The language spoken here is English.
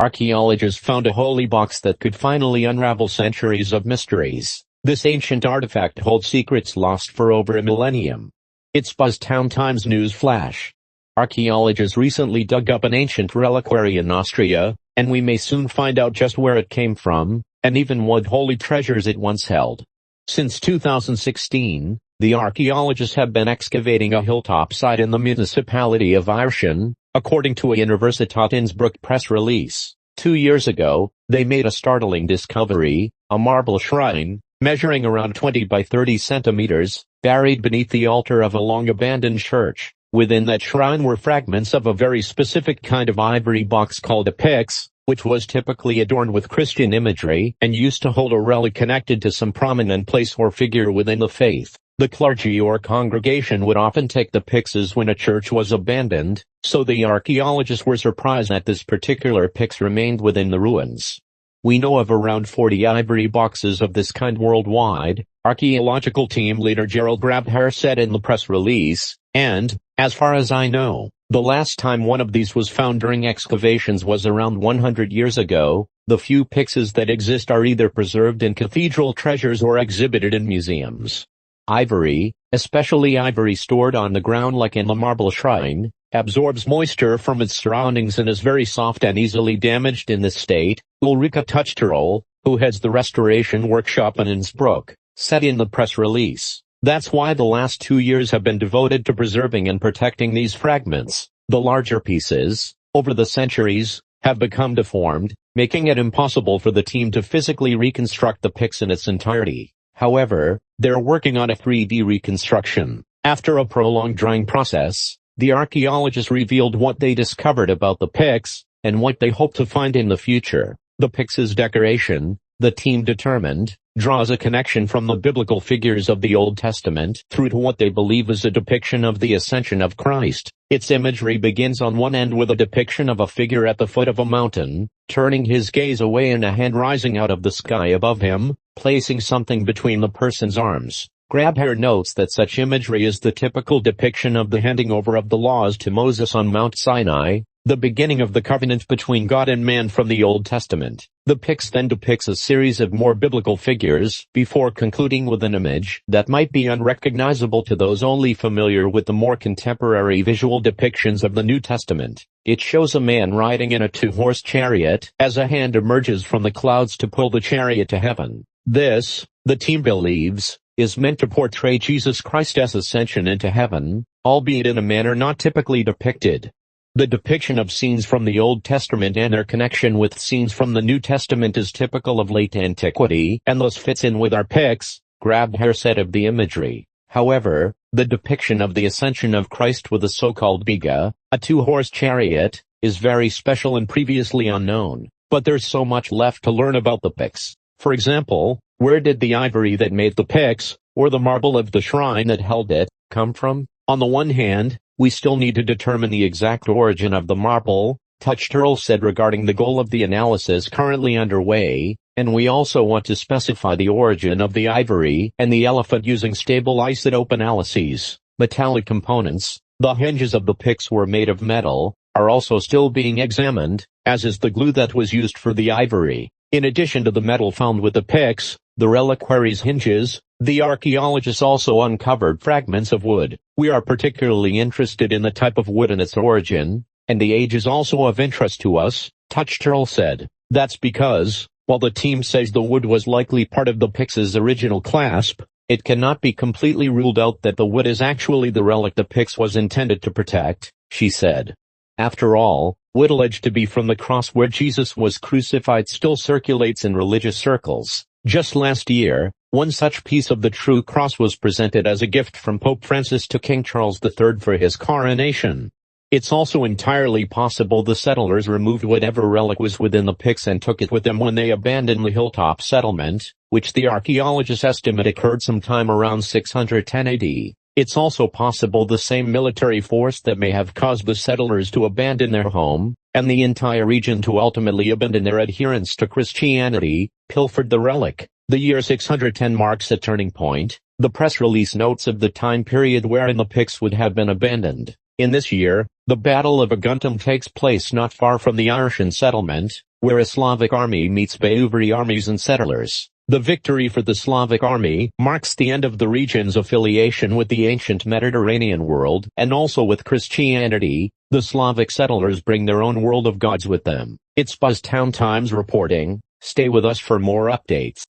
Archaeologists found a holy box that could finally unravel centuries of mysteries. This ancient artifact holds secrets lost for over a millennium. It's Buzztown Times news flash. Archaeologists recently dug up an ancient reliquary in Austria, and we may soon find out just where it came from, and even what holy treasures it once held. Since 2016, the archaeologists have been excavating a hilltop site in the municipality of Irschen, according to a Universität Innsbruck press release. 2 years ago, they made a startling discovery, a marble shrine, measuring around 20 by 30 centimeters, buried beneath the altar of a long-abandoned church. Within that shrine were fragments of a very specific kind of ivory box called a pyx, which was typically adorned with Christian imagery and used to hold a relic connected to some prominent place or figure within the faith. The clergy or congregation would often take the pyxes when a church was abandoned, so the archaeologists were surprised that this particular pyx remained within the ruins. We know of around 40 ivory boxes of this kind worldwide, archaeological team leader Gerald Grabherr said in the press release, and, as far as I know, the last time one of these was found during excavations was around 100 years ago. The few pyxes that exist are either preserved in cathedral treasures or exhibited in museums. Ivory, especially ivory stored on the ground like in the marble shrine, absorbs moisture from its surroundings and is very soft and easily damaged in this state, Ulrika Tuchterl, who heads the restoration workshop in Innsbruck, said in the press release. That's why the last 2 years have been devoted to preserving and protecting these fragments. The larger pieces, over the centuries, have become deformed, making it impossible for the team to physically reconstruct the pyx in its entirety. However, they're working on a 3D reconstruction. After a prolonged drying process, the archaeologists revealed what they discovered about the pyx, and what they hope to find in the future. The pyx's decoration, the team determined, draws a connection from the biblical figures of the Old Testament through to what they believe is a depiction of the ascension of Christ. Its imagery begins on one end with a depiction of a figure at the foot of a mountain, turning his gaze away and a hand rising out of the sky above him, placing something between the person's arms. Grabherr notes that such imagery is the typical depiction of the handing over of the laws to Moses on Mount Sinai, the beginning of the covenant between God and man from the Old Testament. The pyx then depicts a series of more biblical figures, before concluding with an image that might be unrecognizable to those only familiar with the more contemporary visual depictions of the New Testament. It shows a man riding in a two-horse chariot, as a hand emerges from the clouds to pull the chariot to heaven. This, the team believes, is meant to portray Jesus Christ's ascension into heaven, albeit in a manner not typically depicted. The depiction of scenes from the Old Testament and their connection with scenes from the New Testament is typical of late antiquity and thus fits in with our pyx, Grabherr said of the imagery. However, the depiction of the ascension of Christ with a so-called biga, a two-horse chariot, is very special and previously unknown. But there's so much left to learn about the pyx. For example, where did the ivory that made the pyx, or the marble of the shrine that held it, come from? On the one hand, we still need to determine the exact origin of the marble, Tuchterl said regarding the goal of the analysis currently underway, and we also want to specify the origin of the ivory and the elephant using stable isotope analyses. Metallic components, the hinges of the pyx were made of metal, are also still being examined, as is the glue that was used for the ivory. In addition to the metal found with the pyx, the reliquary's hinges, the archaeologists also uncovered fragments of wood. We are particularly interested in the type of wood and its origin, and the age is also of interest to us, Tuchterl said. That's because, while the team says the wood was likely part of the pyx's original clasp, it cannot be completely ruled out that the wood is actually the relic the pyx was intended to protect, she said. After all, wood alleged to be from the cross where Jesus was crucified still circulates in religious circles. Just last year, one such piece of the true cross was presented as a gift from Pope Francis to King Charles III for his coronation. It's also entirely possible the settlers removed whatever relic was within the pyx and took it with them when they abandoned the hilltop settlement, which the archaeologists estimate occurred sometime around 610 AD. It's also possible the same military force that may have caused the settlers to abandon their home, and the entire region to ultimately abandon their adherence to Christianity, pilfered the relic. The year 610 marks a turning point. The press release notes of the time period wherein the pyx would have been abandoned. In this year, the Battle of Aguntum takes place not far from the Irschen settlement, where a Slavic army meets Bavarian armies and settlers. The victory for the Slavic army marks the end of the region's affiliation with the ancient Mediterranean world, and also with Christianity. The Slavic settlers bring their own world of gods with them. It's BuzzTown Times reporting. Stay with us for more updates.